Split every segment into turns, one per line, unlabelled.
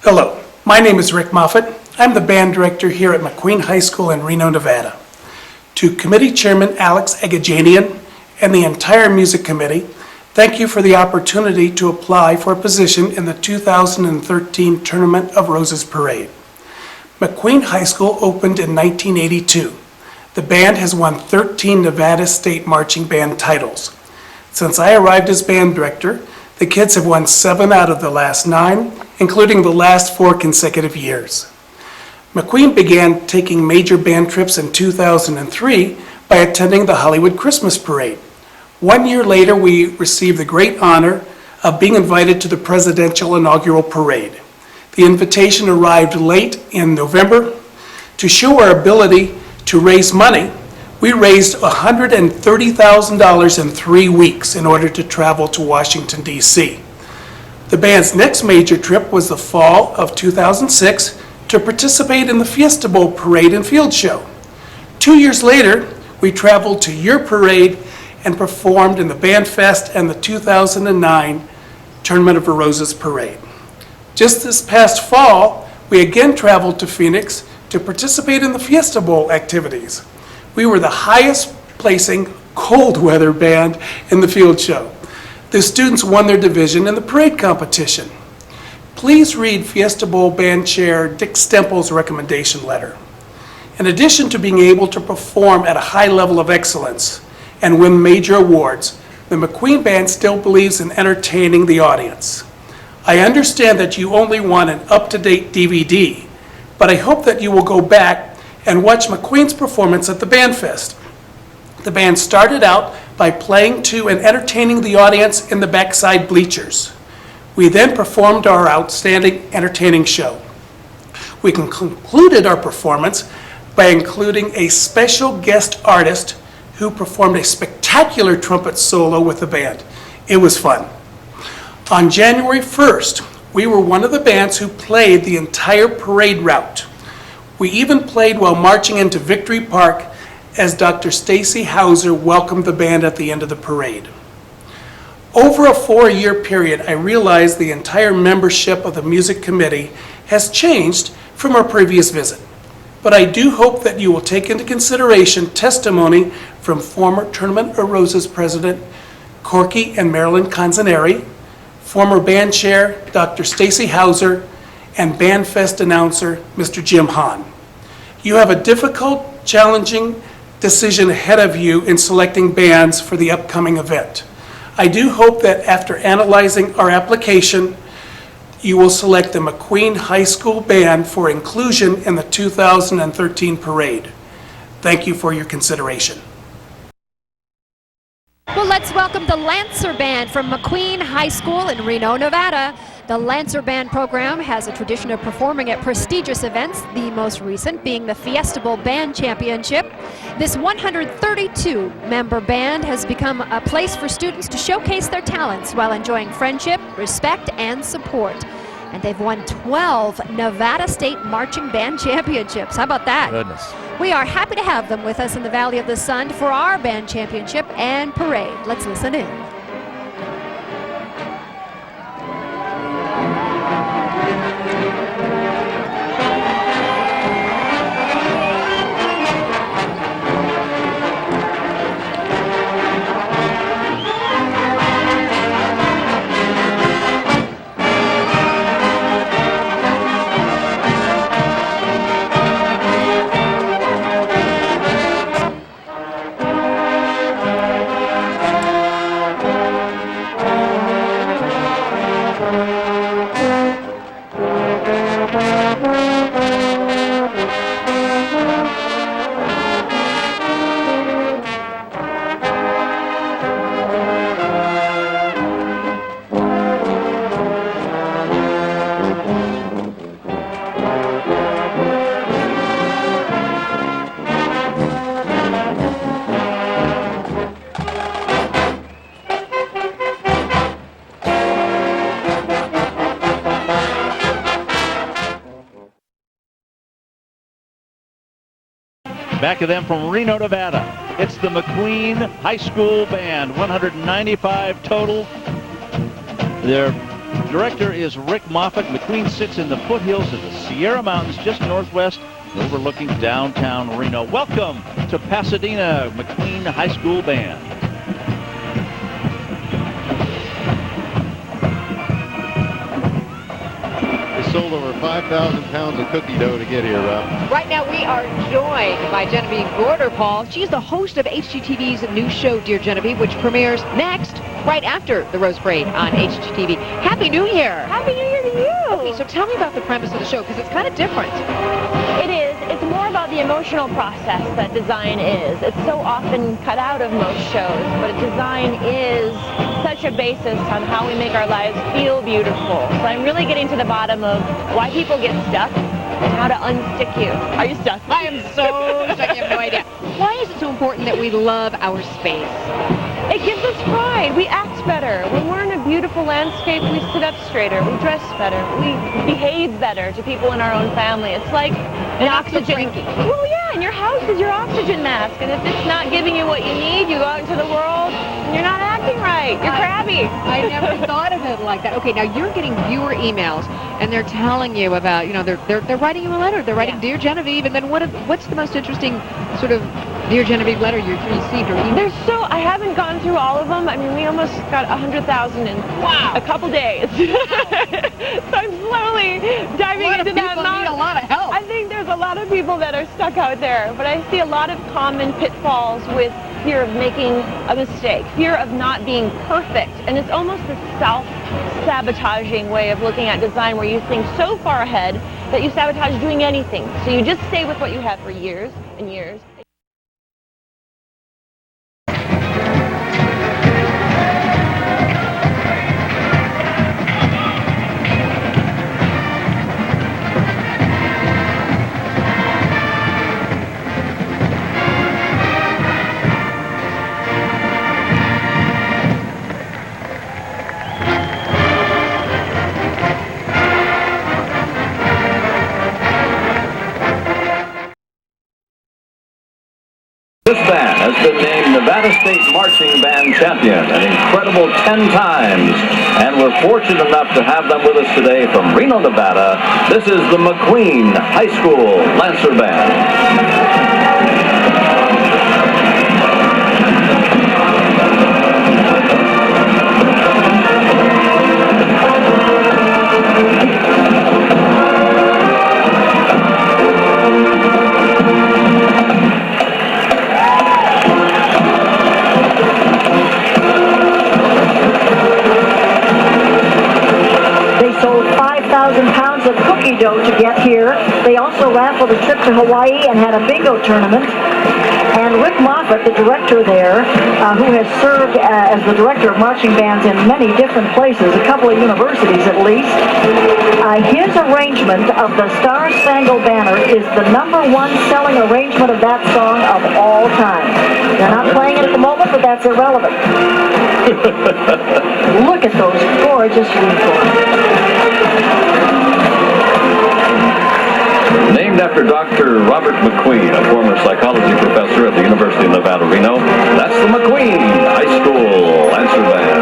Hello, my name is Rick Moffett. I'm the band director here at McQ High School in Reno, Nevada. To Committee Chairman Alex Agajanian and the entire music committee, thank you for the opportunity to apply for a position in the 2013 Tournament of Roses Parade. McQ High School opened in 1982. The band has won 13 Nevada State Marching Band titles. Since I arrived as band director, the kids have won 7 out of the last 9, including the last 4 consecutive years. McQ began taking major band trips in 2003 by attending the Hollywood Christmas Parade. 1 year later, we received the great honor of being invited to the presidential inaugural parade. The invitation arrived late in November. To show our ability to raise money, we raised $130,000 in 3 weeks in order to travel to Washington, D.C. The band's next major trip was the fall of 2006 to participate in the Fiesta Bowl parade and field show. 2 years later, we traveled to your parade and performed in the Band Fest and the 2009 Tournament of Roses parade. Just this past fall, we again traveled to Phoenix to participate in the Fiesta Bowl activities. We were the highest placing cold weather band in the field show. The students won their division in the parade competition. Please read Fiesta Bowl Band Chair Dick Stempel's recommendation letter. In addition to being able to perform at a high level of excellence and win major awards, the McQ Band still believes in entertaining the audience. I understand that you only want an up-to-date DVD, but I hope that you will go back and watch McQueen's performance at the Band Fest. The band started out by playing to and entertaining the audience in the backside bleachers. We then performed our outstanding entertaining show. We concluded our performance by including a special guest artist who performed a spectacular trumpet solo with the band. It was fun. On January 1st, we were one of the bands who played the entire parade route. We even played while marching into Victory Park as Dr. Stacy Hauser welcomed the band at the end of the parade. Over a 4-year period, I realized the entire membership of the music committee has changed from our previous visit. But I do hope that you will take into consideration testimony from former Tournament of Roses President Corky and Marilyn Canzaneri, former band chair Dr. Stacy Hauser, and Band Fest announcer Mr. Jim Hahn. You have a difficult, challenging decision ahead of you in selecting bands for the upcoming event. I do hope that after analyzing our application, you will select the McQ High School Band for inclusion in the 2013 parade. Thank you for your consideration.
Well, let's welcome the Lancer Band from McQ High School in Reno, Nevada. The Lancer Band program has a tradition of performing at prestigious events, the most recent being the Fiesta Bowl Band Championship. This 132-member band has become a place for students to showcase their talents while enjoying friendship, respect, and support. And they've won 12 Nevada State Marching Band Championships. How about that?
Goodness.
We are happy to have them with us in the Valley of the Sun for our band championship and parade. Let's listen in.
Back of them from Reno, Nevada. It's the McQ High School Band, 195 total. They're Director is Rick Moffat. McQueen sits in the foothills of the Sierra Mountains just northwest, overlooking downtown Reno. Welcome to Pasadena, McQueen High School Band.
They sold over 5,000 pounds of cookie dough to get here, Rob.
Right now we are joined by Genevieve Gorder, Paul. She's the host of HGTV's new show, Dear Genevieve, which premieres next, right after the Rose Parade on HGTV. Happy New Year!
Happy New Year to you!
Okay, so tell me about the premise of the show, because it's kind of different.
It is. It's more about the emotional process that design is. It's so often cut out of most shows, but design is such a basis on how we make our lives feel beautiful. So I'm really getting to the bottom of why people get stuck and how to unstick you. Are you stuck?
I am so stuck, you have no idea. Why is it so important that we love our space?
It gives us pride. We act better. When we're in a beautiful landscape, we sit up straighter. We dress better. We behave better to people in our own family. It's like an oxygen. Well, yeah, and your house is your oxygen mask. And if it's not giving you what you need, you go out into the world and you're not acting right. You're crabby.
I never thought of it like that. Okay, now you're getting viewer emails, and they're telling you about, you know, they're writing you a letter. They're writing, Dear Genevieve, and then what's the most interesting sort of Dear Genevieve letter you've received or email?
I haven't gone through all of them. I mean, we almost got 100,000 in a couple days. So I'm slowly diving into that
people need a lot of help.
I think there's a lot of people that are stuck out there, but I see a lot of common pitfalls with fear of making a mistake, fear of not being perfect, and it's almost a self-sabotaging way of looking at design where you think so far ahead that you sabotage doing anything. So you just stay with what you have for years and years.
This band has been named Nevada State Marching Band Champion an incredible 10 times, and we're fortunate enough to have them with us today from Reno, Nevada. This is the McQueen High School Lancer Band.
Pounds of cookie dough to get here. They also raffled a trip to Hawaii and had a bingo tournament. And Rick Moffat, the director there, who has served as the director of marching bands in many different places, a couple of universities at least, his arrangement of the Star Spangled Banner is the #1 selling arrangement of that song of all time. They're not playing it at the moment, but that's irrelevant. Look at those gorgeous uniforms.
Named after Dr. Robert McQueen, a former psychology professor at the University of Nevada, Reno, that's the McQueen High School Lancer Band.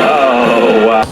Oh, wow.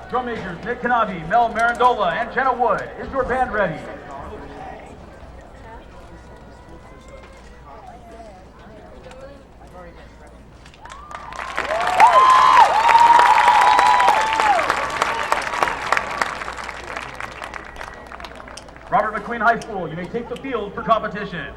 Drum majors Nick Canavi, Mel Marandola, and Jenna Wood. Is your band ready? Robert McQueen High School, you may take the field for competition.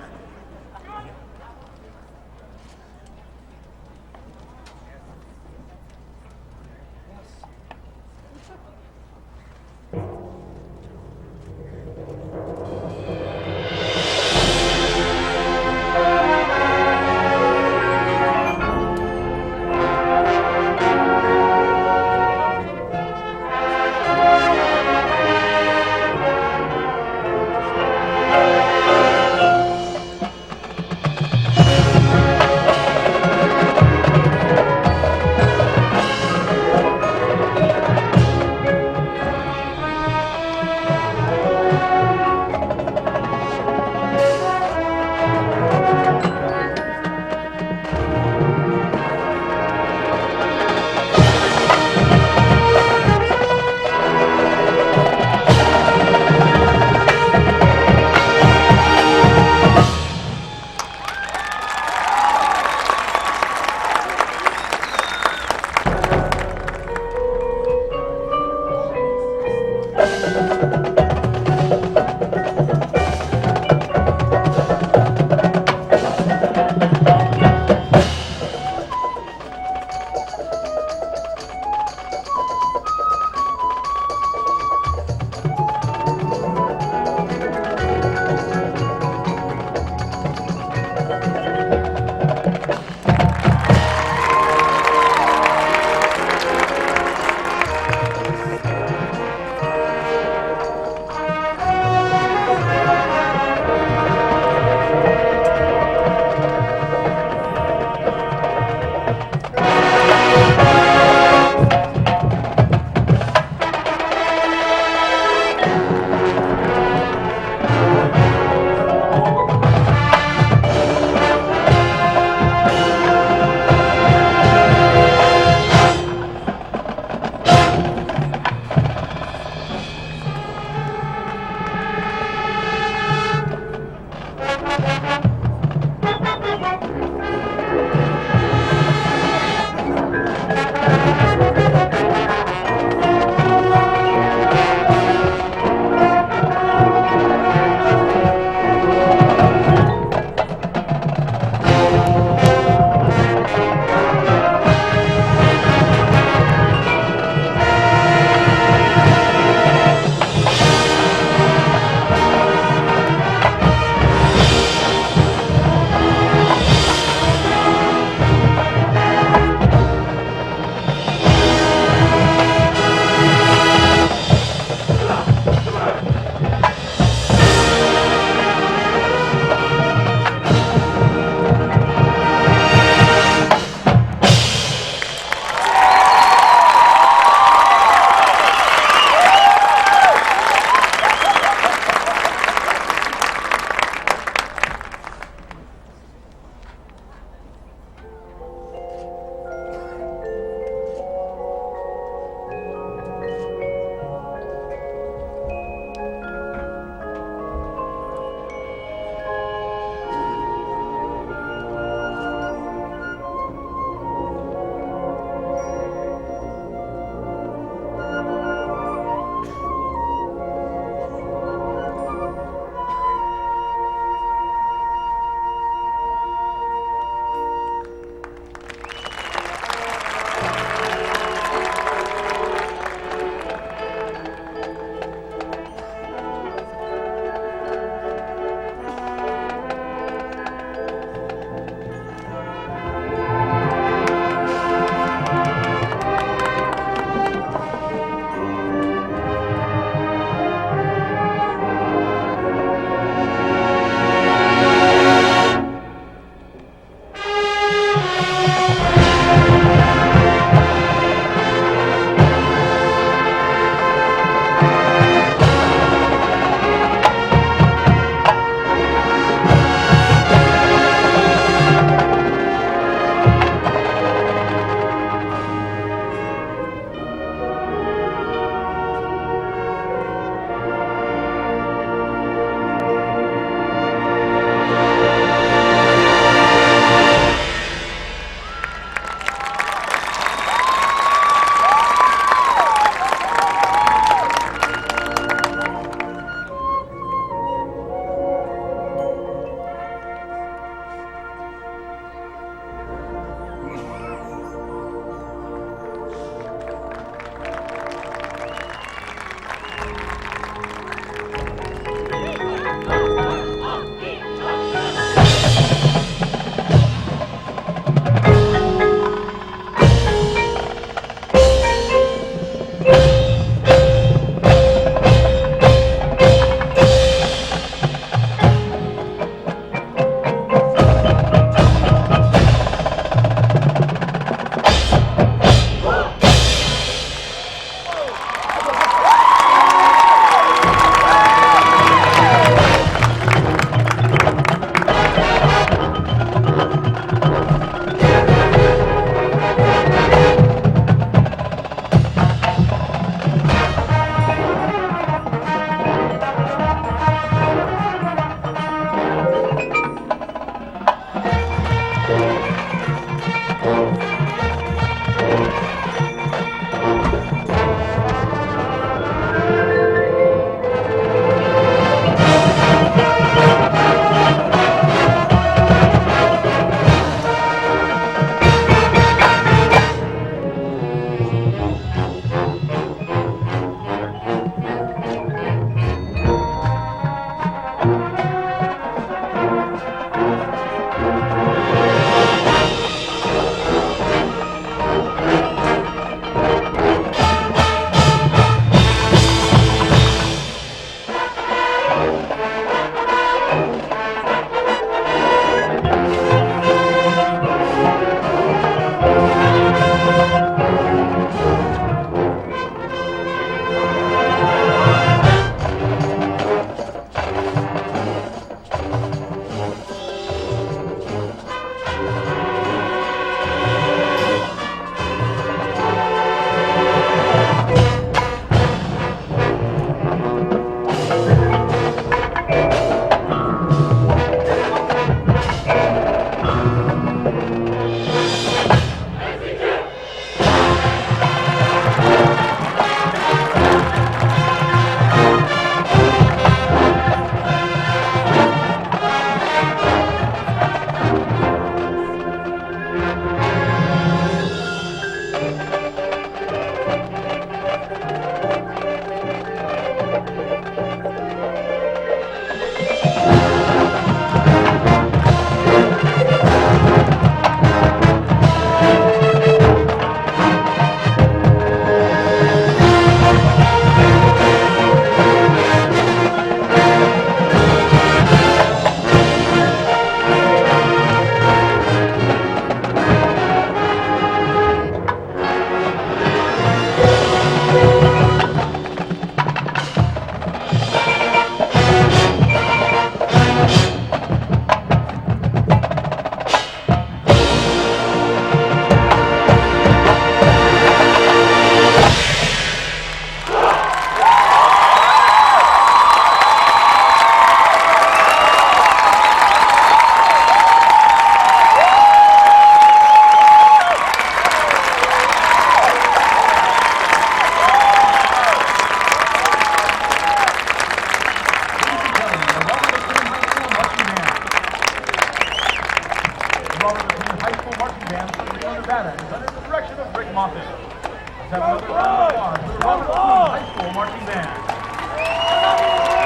band from Reno, Nevada is under the direction of Rick Moffitt. Let's have another round of applause for the McQ High School Marching Band.